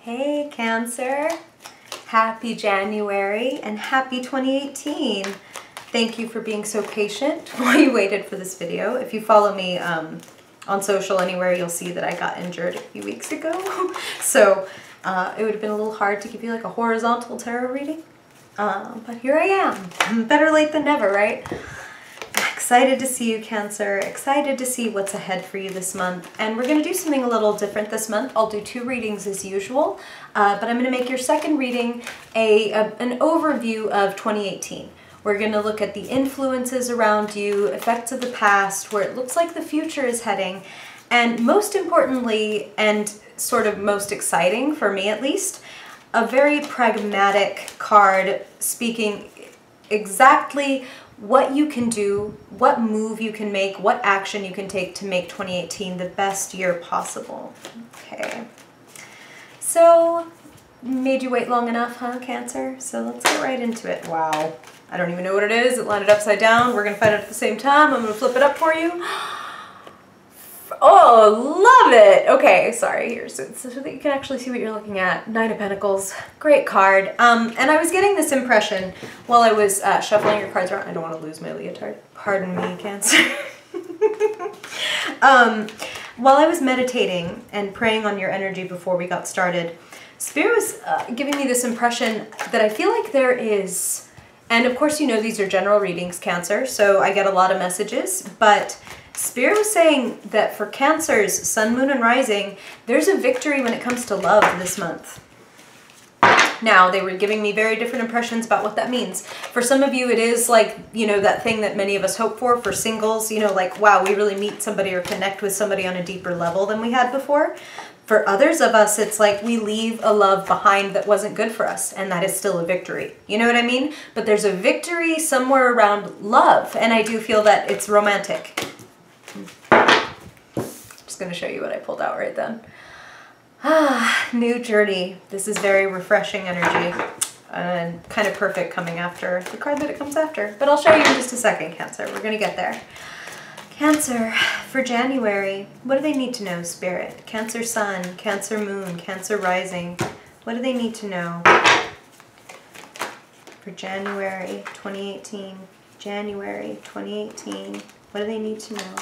Hey Cancer, happy January and happy 2018. Thank you for being so patient while you waited for this video. If you follow me on social anywhere, you'll see that I got injured a few weeks ago. So it would have been a little hard to give you like a horizontal tarot reading. But here I am. Better late than never, right? Excited to see you, Cancer. Excited to see what's ahead for you this month. And we're going to do something a little different this month. I'll do 2 readings as usual, but I'm going to make your second reading an overview of 2018. We're going to look at the influences around you, effects of the past, where it looks like the future is heading, and most importantly, and sort of most exciting for me at least, a very pragmatic card speaking exactly what you can do, what move you can make, what action you can take to make 2018 the best year possible. Okay, so made you wait long enough, huh, Cancer? So let's get right into it. Wow, I don't even know what it is. It landed upside down. We're gonna find it at the same time. I'm gonna flip it up for you. Oh, love it. Okay, sorry, here, so that you can actually see what you're looking at. 9 of Pentacles, great card. And I was getting this impression while I was shuffling your cards around. I don't want to lose my leotard. Pardon me, Cancer. While I was meditating and praying on your energy before we got started, Spirit was giving me this impression that I feel like there is, and of course you know these are general readings, Cancer, so I get a lot of messages, but Spirit was saying that for Cancer's Sun, Moon, and Rising, there's a victory when it comes to love this month. Now, they were giving me very different impressions about what that means. For some of you, it is like, you know, that thing that many of us hope for singles, you know, like, wow, we really meet somebody or connect with somebody on a deeper level than we had before. For others of us, it's like we leave a love behind that wasn't good for us, and that is still a victory. You know what I mean? But there's a victory somewhere around love, and I do feel that it's romantic. Just going to show you what I pulled out right then. New journey. This is very refreshing energy and kind of perfect coming after the card that it comes after. But I'll show you in just a second, Cancer. We're going to get there. Cancer, for January, what do they need to know, Spirit? Cancer Sun, Cancer Moon, Cancer Rising. What do they need to know for January 2018? January 2018. What do they need to know?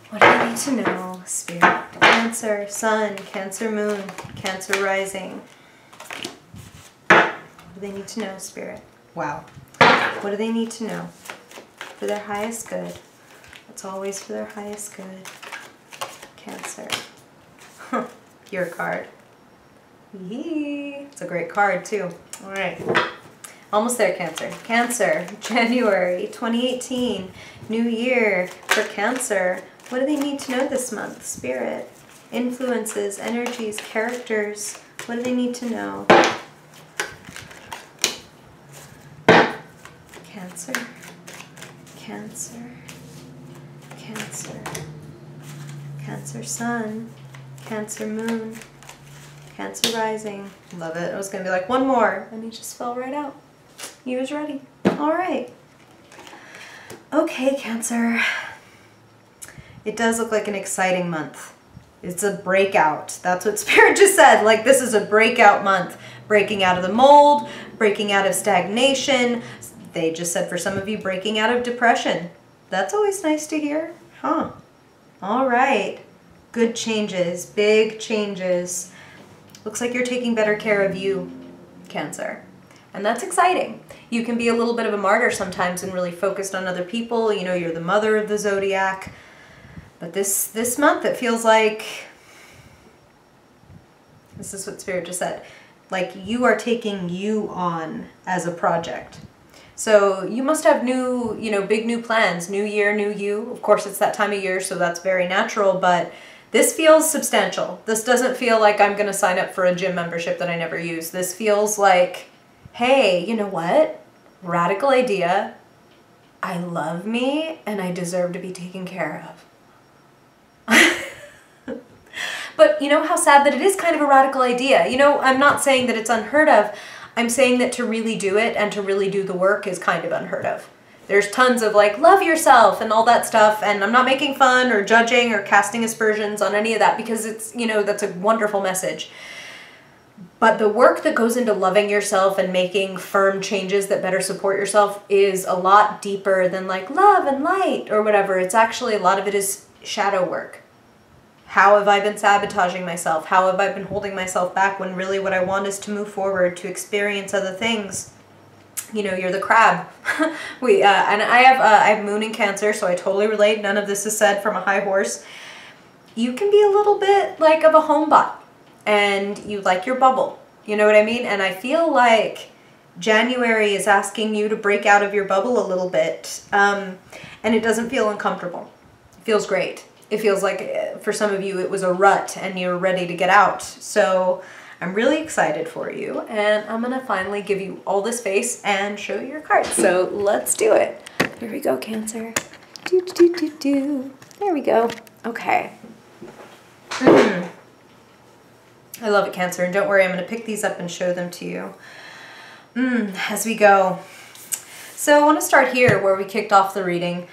What do I need to know, Spirit? Cancer, Sun, Cancer, Moon, Cancer, Rising. What do they need to know, Spirit? Wow. What do they need to know? For their highest good. It's always for their highest good. Cancer. Your card. Yee. It's a great card, too. All right. Almost there, Cancer. Cancer, January 2018. New year for Cancer. What do they need to know this month, Spirit? Influences, energies, characters. What do they need to know? Cancer, Cancer, Cancer, Cancer Sun, Cancer Moon, Cancer Rising. Love it. I was going to be like, one more, and he just fell right out. He was ready. All right. Okay, Cancer. It does look like an exciting month. It's a breakout. That's what Spirit just said. Like, this is a breakout month. Breaking out of the mold, breaking out of stagnation. They just said for some of you, breaking out of depression. That's always nice to hear. Huh. All right. Good changes. Big changes. Looks like you're taking better care of you, Cancer. And that's exciting. You can be a little bit of a martyr sometimes and really focused on other people. You know, you're the mother of the zodiac. But this month, it feels like, this is what Spirit just said, like you are taking you on as a project. So you must have new, you know, big new plans, new year, new you. Of course, it's that time of year, so that's very natural, but this feels substantial. This doesn't feel like I'm going to sign up for a gym membership that I never use. This feels like, hey, you know what? Radical idea. I love me, and I deserve to be taken care of. But you know how sad that it is kind of a radical idea. You know, I'm not saying that it's unheard of. I'm saying that to really do it and to really do the work is kind of unheard of. There's tons of like, love yourself and all that stuff. And I'm not making fun or judging or casting aspersions on any of that because it's, you know, that's a wonderful message. But the work that goes into loving yourself and making firm changes that better support yourself is a lot deeper than like love and light or whatever. It's actually, a lot of it is shadow work. How have I been sabotaging myself? How have I been holding myself back when really what I want is to move forward, to experience other things? You know, you're the crab. And I have moon in Cancer, so I totally relate. None of this is said from a high horse. You can be a little bit like of a homebot, and you like your bubble. You know what I mean? And I feel like January is asking you to break out of your bubble a little bit, and it doesn't feel uncomfortable. It feels great. It feels like for some of you it was a rut and you're ready to get out. So I'm really excited for you, and I'm gonna finally give you all the space and show you your cards. So let's do it. Here we go, Cancer. There we go. Okay. I love it, Cancer, and don't worry, I'm gonna pick these up and show them to you as we go. So I want to start here where we kicked off the reading.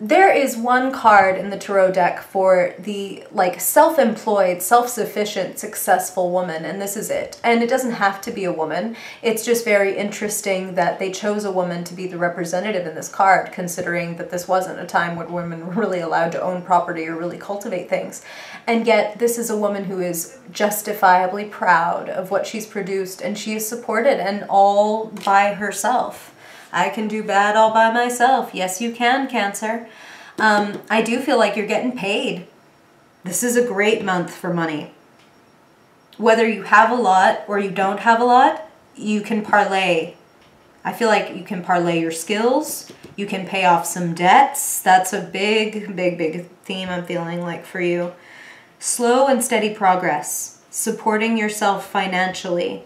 There is one card in the tarot deck for the like self-employed, self-sufficient, successful woman, and this is it. And it doesn't have to be a woman. It's just very interesting that they chose a woman to be the representative in this card, considering that this wasn't a time when women were really allowed to own property or really cultivate things. And yet this is a woman who is justifiably proud of what she's produced, and she is supported and all by herself. I can do bad all by myself. Yes, you can, Cancer. I do feel like you're getting paid. This is a great month for money. Whether you have a lot or you don't have a lot, you can parlay. I feel like you can parlay your skills. You can pay off some debts. That's a big, big, big theme I'm feeling like for you. Slow and steady progress. Supporting yourself financially.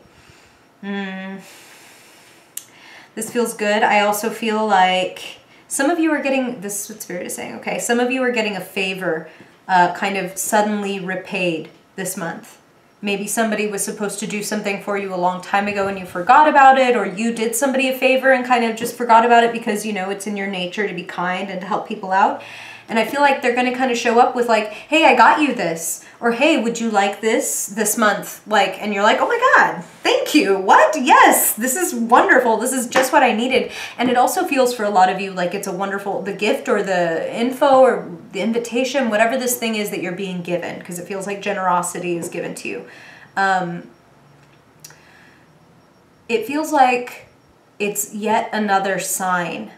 This feels good. I also feel like some of you are getting, this is what Spirit is saying, okay, some of you are getting a favor kind of suddenly repaid this month. Maybe somebody was supposed to do something for you a long time ago and you forgot about it, or you did somebody a favor and kind of just forgot about it because, you know, it's in your nature to be kind and to help people out. And I feel like they're going to kind of show up with like, hey, I got you this. Or, hey, would you like this month? Like, and you're like, oh my God, thank you. What? Yes, this is wonderful. This is just what I needed. And it also feels for a lot of you like it's a wonderful, the gift or the info or the invitation, whatever this thing is that you're being given, because it feels like generosity is given to you. It feels like it's yet another sign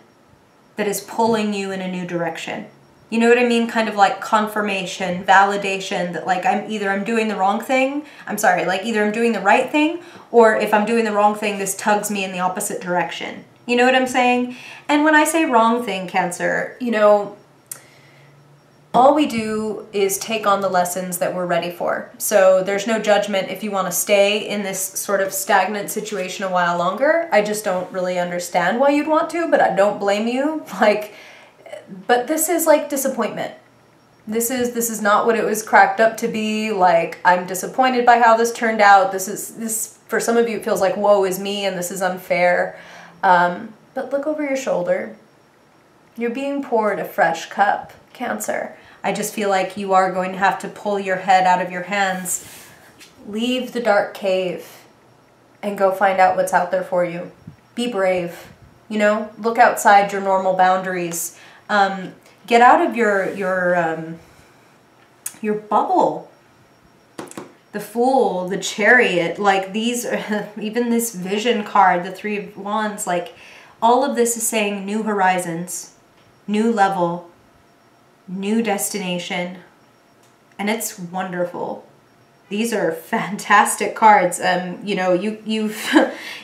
that is pulling you in a new direction. You know what I mean? Kind of like confirmation, validation that like I'm doing the wrong thing. Either I'm doing the right thing, or if I'm doing the wrong thing, this tugs me in the opposite direction. You know what I'm saying? And when I say wrong thing, Cancer, you know, all we do is take on the lessons that we're ready for. So there's no judgment if you want to stay in this sort of stagnant situation a while longer. I just don't really understand why you'd want to, but I don't blame you. But this is like disappointment. This is not what it was cracked up to be. Like, I'm disappointed by how this turned out. This for some of you it feels like woe is me and this is unfair. But look over your shoulder. You're being poured a fresh cup, Cancer. I just feel like you are going to have to pull your head out of your hands, leave the dark cave, and go find out what's out there for you. Be brave. You know, look outside your normal boundaries. Get out of your bubble. The Fool, the Chariot, like these, even this Vision card, the Three of Wands, like all of this is saying new horizons, new level, new destination, and it's wonderful. These are fantastic cards. You know, you've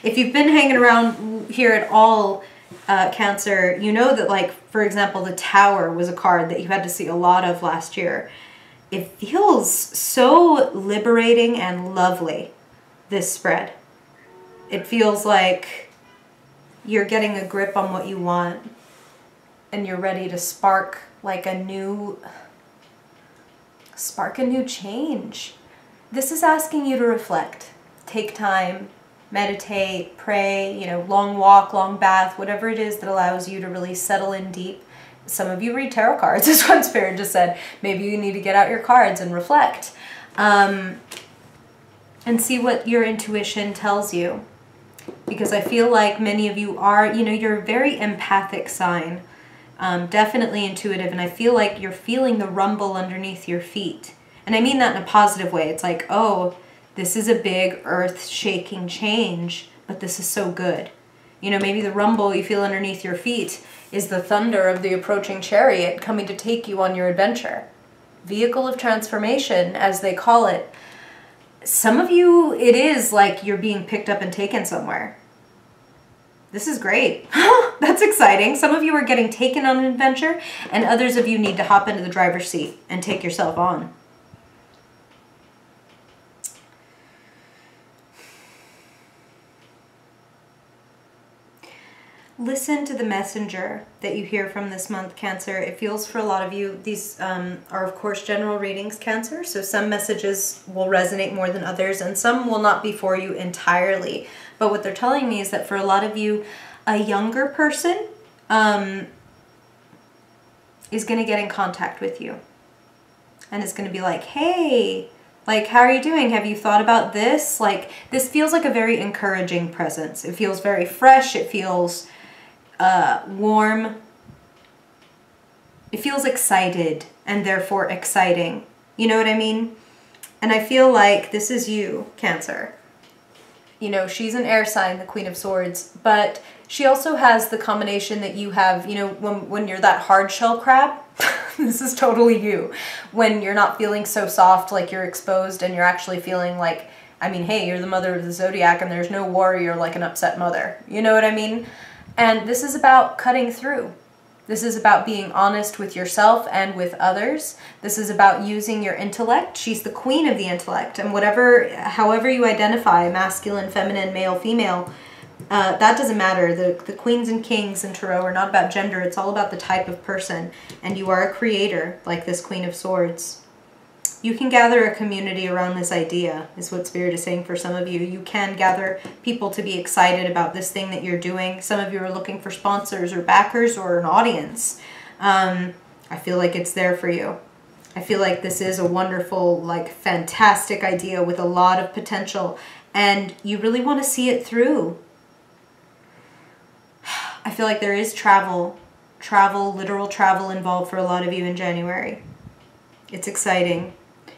if you've been hanging around here at all, Cancer, you know that, like, for example, the Tower was a card that you had to see a lot of last year. It feels so liberating and lovely, this spread. It feels like you're getting a grip on what you want and you're ready to spark a new change. This is asking you to reflect, take time, meditate, pray, you know, long walk, long bath, whatever it is that allows you to really settle in deep. Some of you read tarot cards, as one Spirit just said. Maybe you need to get out your cards and reflect. and see what your intuition tells you. Because I feel like many of you are, you know, you're a very empathic sign. Definitely intuitive, and I feel like you're feeling the rumble underneath your feet. And I mean that in a positive way. It's like, oh, this is a big earth-shaking change, but this is so good. You know, maybe the rumble you feel underneath your feet is the thunder of the approaching chariot coming to take you on your adventure. Vehicle of transformation, as they call it. Some of you, it is like you're being picked up and taken somewhere. This is great. That's exciting. Some of you are getting taken on an adventure, and others of you need to hop into the driver's seat and take yourself on. Listen to the messenger that you hear from this month, Cancer. It feels for a lot of you, these are of course general readings, Cancer, so some messages will resonate more than others, and some will not be for you entirely. But what they're telling me is that for a lot of you, a younger person is going to get in contact with you. And it's going to be like, hey, like, how are you doing? Have you thought about this? Like, this feels like a very encouraging presence. It feels very fresh. It feels warm. It feels excited and therefore exciting. You know what I mean? And I feel like this is you, Cancer. You know, she's an air sign, the Queen of Swords, but she also has the combination that you have, you know, when you're that hard shell crab, this is totally you. When you're not feeling so soft, like you're exposed, and you're actually feeling like, I mean, hey, you're the mother of the zodiac and there's no warrior like an upset mother. You know what I mean? And this is about cutting through. This is about being honest with yourself and with others. This is about using your intellect. She's the queen of the intellect. And however you identify, masculine, feminine, male, female, that doesn't matter. The queens and kings in tarot are not about gender. It's all about the type of person. And you are a creator, like this Queen of Swords. You can gather a community around this idea, is what Spirit is saying for some of you. You can gather people to be excited about this thing that you're doing. Some of you are looking for sponsors or backers or an audience. I feel like it's there for you. I feel like this is a wonderful, like, fantastic idea with a lot of potential, and you really want to see it through. I feel like there is travel, literal travel involved for a lot of you in January. It's exciting.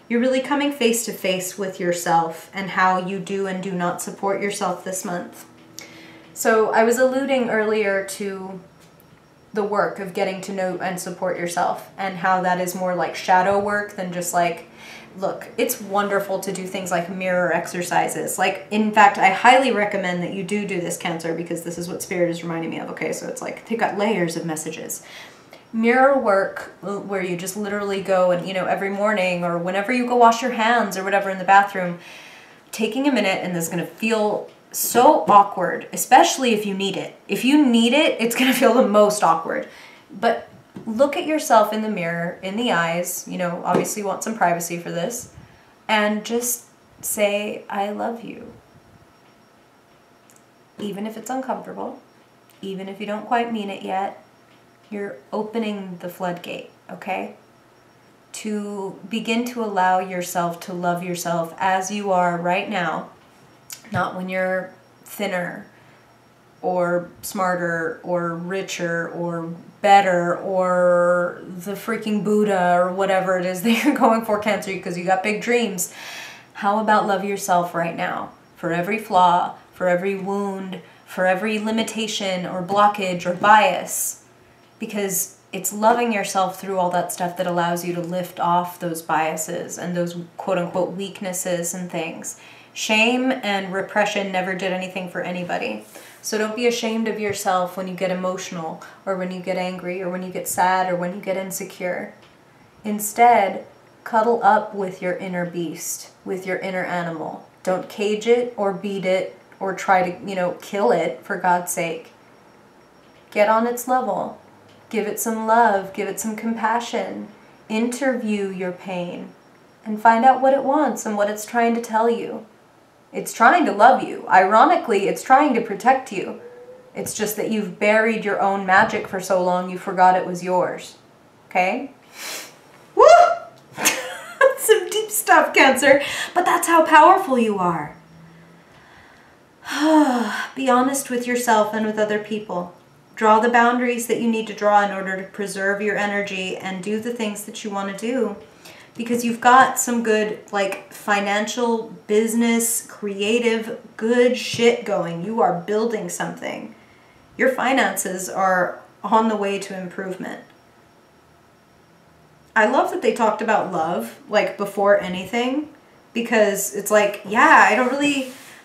You're really coming face to face with yourself and how you do and do not support yourself this month. So I was alluding earlier to the work of getting to know and support yourself, and how that is more like shadow work than just like, look, it's wonderful to do things like mirror exercises. Like, in fact, I highly recommend that you do this, Cancer, because this is what Spirit is reminding me of. Okay, so it's like they got layers of messages. Mirror work, where you just literally go and, you know, every morning or whenever you go wash your hands or whatever in the bathroom, taking a minute, and this is going to feel so awkward, especially if you need it. If you need it, it's going to feel the most awkward. But look at yourself in the mirror, in the eyes, you know, obviously you want some privacy for this, and just say, I love you. Even if it's uncomfortable, even if you don't quite mean it yet, you're opening the floodgate, okay? To begin to allow yourself to love yourself as you are right now, not when you're thinner or smarter or richer or better or the freaking Buddha or whatever it is that you're going for, Cancer, because you got big dreams. How about love yourself right now? For every flaw, for every wound, for every limitation or blockage or bias. Because it's loving yourself through all that stuff that allows you to lift off those biases and those quote-unquote weaknesses and things. Shame and repression never did anything for anybody. So don't be ashamed of yourself when you get emotional, or when you get angry, or when you get sad, or when you get insecure. Instead, cuddle up with your inner beast, with your inner animal. Don't cage it or beat it or try to, you know, kill it, for God's sake. Get on its level. Give it some love, give it some compassion. Interview your pain and find out what it wants and what it's trying to tell you. It's trying to love you. Ironically, it's trying to protect you. It's just that you've buried your own magic for so long you forgot it was yours. Okay? Woo! Some deep stuff, Cancer. But that's how powerful you are. Be honest with yourself and with other people. Draw the boundaries that you need to draw in order to preserve your energy and do the things that you want to do. Because you've got some good, like, financial, business, creative, good shit going. You are building something. Your finances are on the way to improvement. I love that they talked about love, like, before anything. Because it's like, yeah,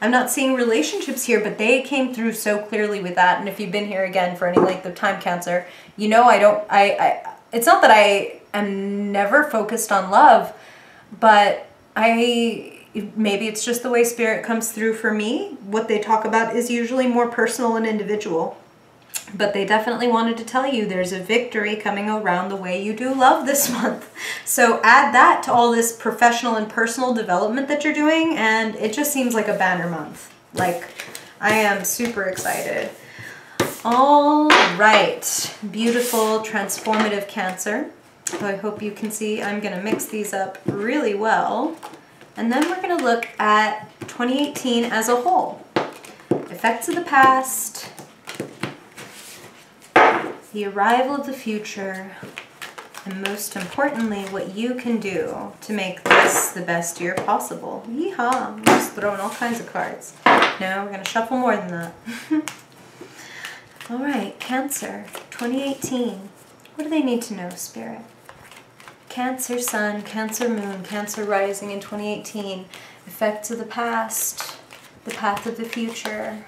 I'm not seeing relationships here, but they came through so clearly with that. And if you've been here again for any length of time, Cancer, you know it's not that I am never focused on love, but maybe it's just the way Spirit comes through for me. What they talk about is usually more personal and individual. But they definitely wanted to tell you there's a victory coming around the way you do love this month. So add that to all this professional and personal development that you're doing, and it just seems like a banner month. Like, I am super excited. All right, beautiful, transformative Cancer. So I hope you can see I'm going to mix these up really well. And then we're going to look at 2018 as a whole. Effects of the past, the arrival of the future, and most importantly, what you can do to make this the best year possible. Yeehaw! I'm just throwing all kinds of cards. No, we're going to shuffle more than that. All right, Cancer, 2018. What do they need to know, Spirit? Cancer Sun, Cancer Moon, Cancer Rising in 2018. Effects of the past, the path of the future,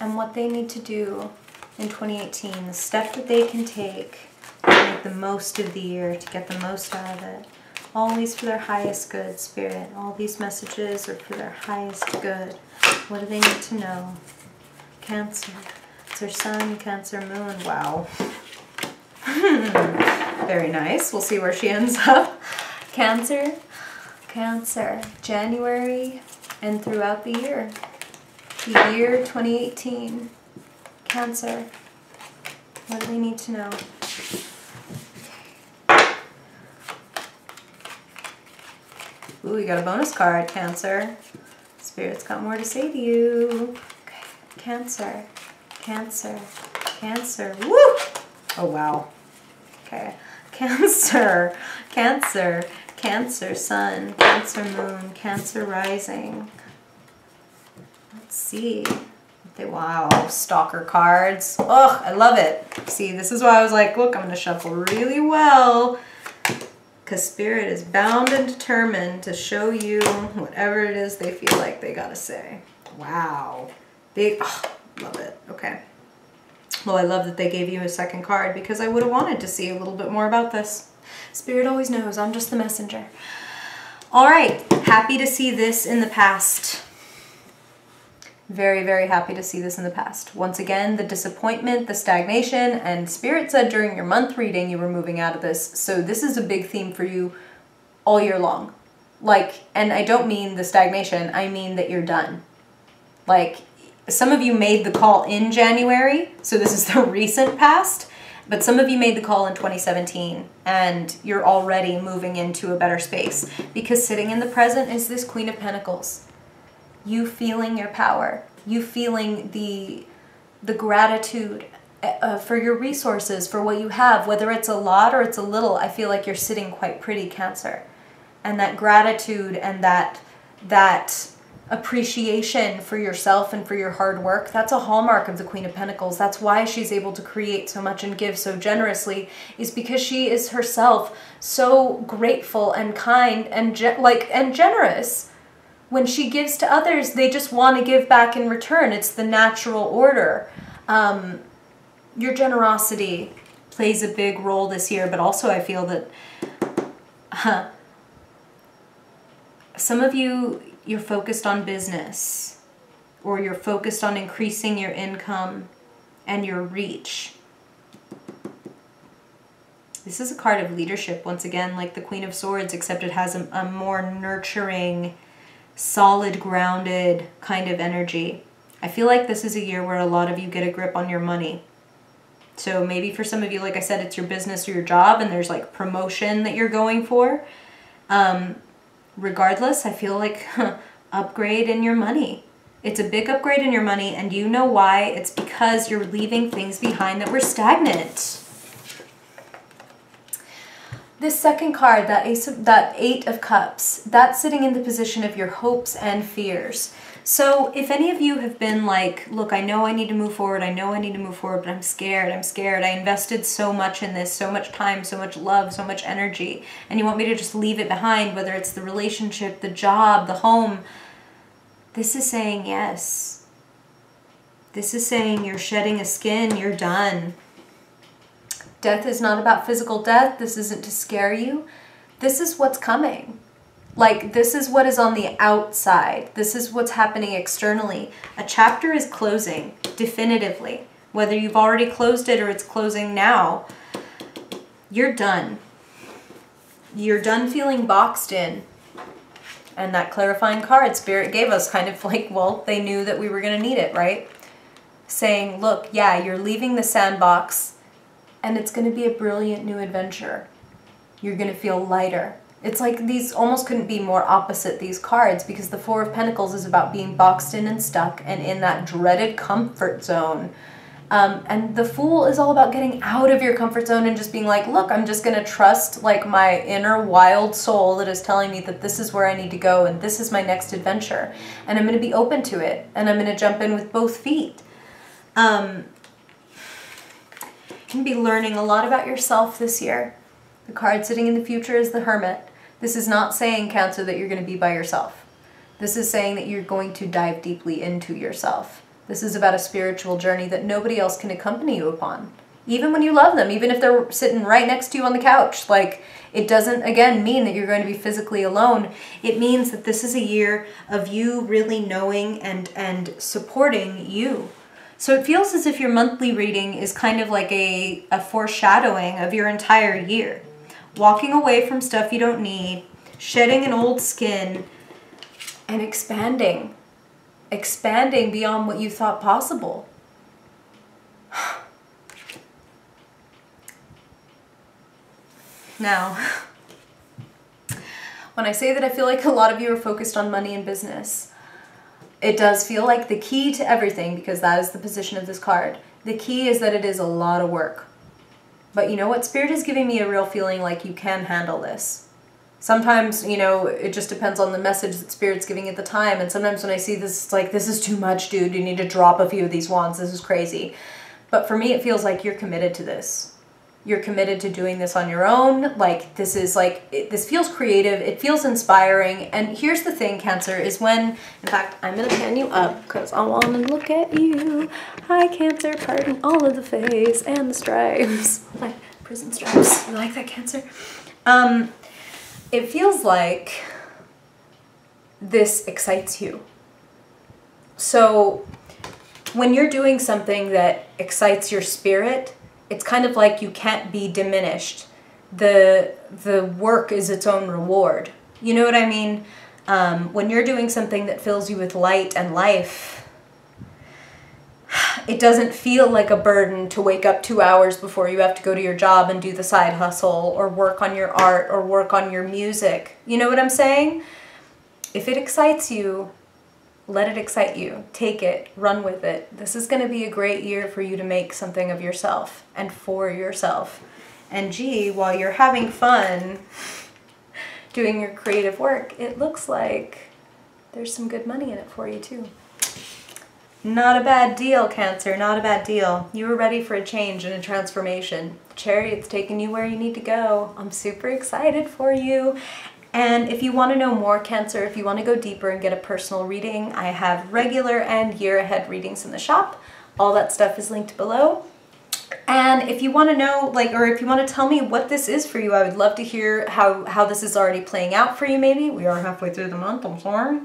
and what they need to do in 2018, the step that they can take to make the most of the year, to get the most out of it. Always for their highest good, Spirit. All these messages are for their highest good. What do they need to know? Cancer. Cancer Sun, Cancer Moon. Wow. Very nice. We'll see where she ends up. Cancer. Cancer. January and throughout the year. The year 2018. Cancer. What do they need to know? Ooh, you got a bonus card, Cancer. Spirit's got more to say to you. Okay. Cancer. Cancer. Cancer. Woo! Oh, wow. Okay. Cancer. Cancer. Cancer Sun. Cancer Moon. Cancer Rising. Let's see. Wow, stalker cards. Ugh, I love it. See, this is why I was like, look, I'm going to shuffle really well. Because Spirit is bound and determined to show you whatever it is they feel like they got to say. Wow. Big, oh, love it. Okay. Well, I love that they gave you a second card because I would have wanted to see a little bit more about this. Spirit always knows. I'm just the messenger. All right. Happy to see this in the past. Very, very happy to see this in the past. Once again, the disappointment, the stagnation, and Spirit said during your month reading you were moving out of this. So this is a big theme for you all year long. Like, and I don't mean the stagnation, I mean that you're done. Like, some of you made the call in January, so this is the recent past, but some of you made the call in 2017, and you're already moving into a better space. Because sitting in the present is this Queen of Pentacles. You feeling your power, you feeling the gratitude for your resources, for what you have, whether it's a lot or it's a little. I feel like you're sitting quite pretty, Cancer. And that gratitude and that appreciation for yourself and for your hard work, that's a hallmark of the Queen of Pentacles. That's why she's able to create so much and give so generously, is because she is herself so grateful and kind and generous. When she gives to others, they just want to give back in return. It's the natural order. Your generosity plays a big role this year, but also I feel that some of you, you're focused on business, or you're focused on increasing your income and your reach. This is a card of leadership, once again, like the Queen of Swords, except it has a more nurturing, solid, grounded kind of energy. I feel like this is a year where a lot of you get a grip on your money. So maybe for some of you, like I said, it's your business or your job and there's like promotion that you're going for. regardless, I feel like upgrade in your money. It's a big upgrade in your money, and you know why? It's because you're leaving things behind that were stagnant. This second card, that Eight of Cups, that's sitting in the position of your hopes and fears. So if any of you have been like, look, I know I need to move forward, I know I need to move forward, but I'm scared, I invested so much in this, so much time, so much love, so much energy, and you want me to just leave it behind, whether it's the relationship, the job, the home, this is saying yes. This is saying you're shedding a skin, you're done. Death is not about physical death. This isn't to scare you. This is what's coming. Like, this is what is on the outside. This is what's happening externally. A chapter is closing, definitively. Whether you've already closed it or it's closing now, you're done. You're done feeling boxed in. And that clarifying card Spirit gave us kind of like, well, they knew that we were going to need it, right? Saying, look, yeah, you're leaving the sandbox, and it's going to be a brilliant new adventure. You're going to feel lighter. It's like these almost couldn't be more opposite, these cards, because the Four of Pentacles is about being boxed in and stuck and in that dreaded comfort zone. And the Fool is all about getting out of your comfort zone and just being like, look, I'm just going to trust like my inner wild soul that is telling me that this is where I need to go and this is my next adventure. And I'm going to be open to it, and I'm going to jump in with both feet. You can be learning a lot about yourself this year. The card sitting in the future is the Hermit. This is not saying, Cancer, that you're going to be by yourself. This is saying that you're going to dive deeply into yourself. This is about a spiritual journey that nobody else can accompany you upon. Even when you love them, even if they're sitting right next to you on the couch. Like, it doesn't, again, mean that you're going to be physically alone. It means that this is a year of you really knowing and supporting you. So it feels as if your monthly reading is kind of like a foreshadowing of your entire year. Walking away from stuff you don't need, shedding an old skin, and expanding. Expanding beyond what you thought possible. Now, when I say that I feel like a lot of you are focused on money and business, it does feel like the key to everything, because that is the position of this card. The key is that it is a lot of work. But you know what? Spirit is giving me a real feeling like you can handle this. Sometimes, you know, it just depends on the message that Spirit's giving at the time. And sometimes when I see this, it's like, this is too much, dude. You need to drop a few of these wands. This is crazy. But for me, it feels like you're committed to this. You're committed to doing this on your own. Like, this is like, this feels creative. It feels inspiring. And here's the thing, Cancer, is when, in fact, I'm going to pan you up because I want to look at you. Hi, Cancer. Pardon all of the face and the stripes. Like prison stripes. You like that, Cancer? It feels like this excites you. So when you're doing something that excites your spirit, it's kind of like you can't be diminished. The work is its own reward. You know what I mean? When you're doing something that fills you with light and life, it doesn't feel like a burden to wake up 2 hours before you have to go to your job and do the side hustle or work on your art or work on your music. You know what I'm saying? If it excites you, let it excite you. Take it. Run with it. This is going to be a great year for you to make something of yourself and for yourself. And gee, while you're having fun doing your creative work, it looks like there's some good money in it for you too. Not a bad deal, Cancer. Not a bad deal. You were ready for a change and a transformation. Chariot's taking you where you need to go. I'm super excited for you. And if you want to know more, Cancer, if you want to go deeper and get a personal reading, I have regular and year ahead readings in the shop. All that stuff is linked below. And if you want to know, like, or if you want to tell me what this is for you, I would love to hear how this is already playing out for you, maybe. We are halfway through the month, I'm sorry.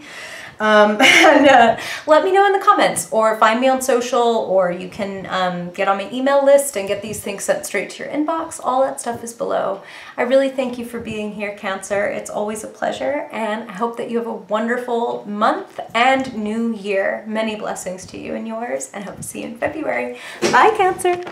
Let me know in the comments, or find me on social, or you can get on my email list and get these things sent straight to your inbox. All that stuff is below. I really thank you for being here, Cancer. It's always a pleasure, and I hope that you have a wonderful month and new year. Many blessings to you and yours, and hope to see you in February. Bye, Cancer.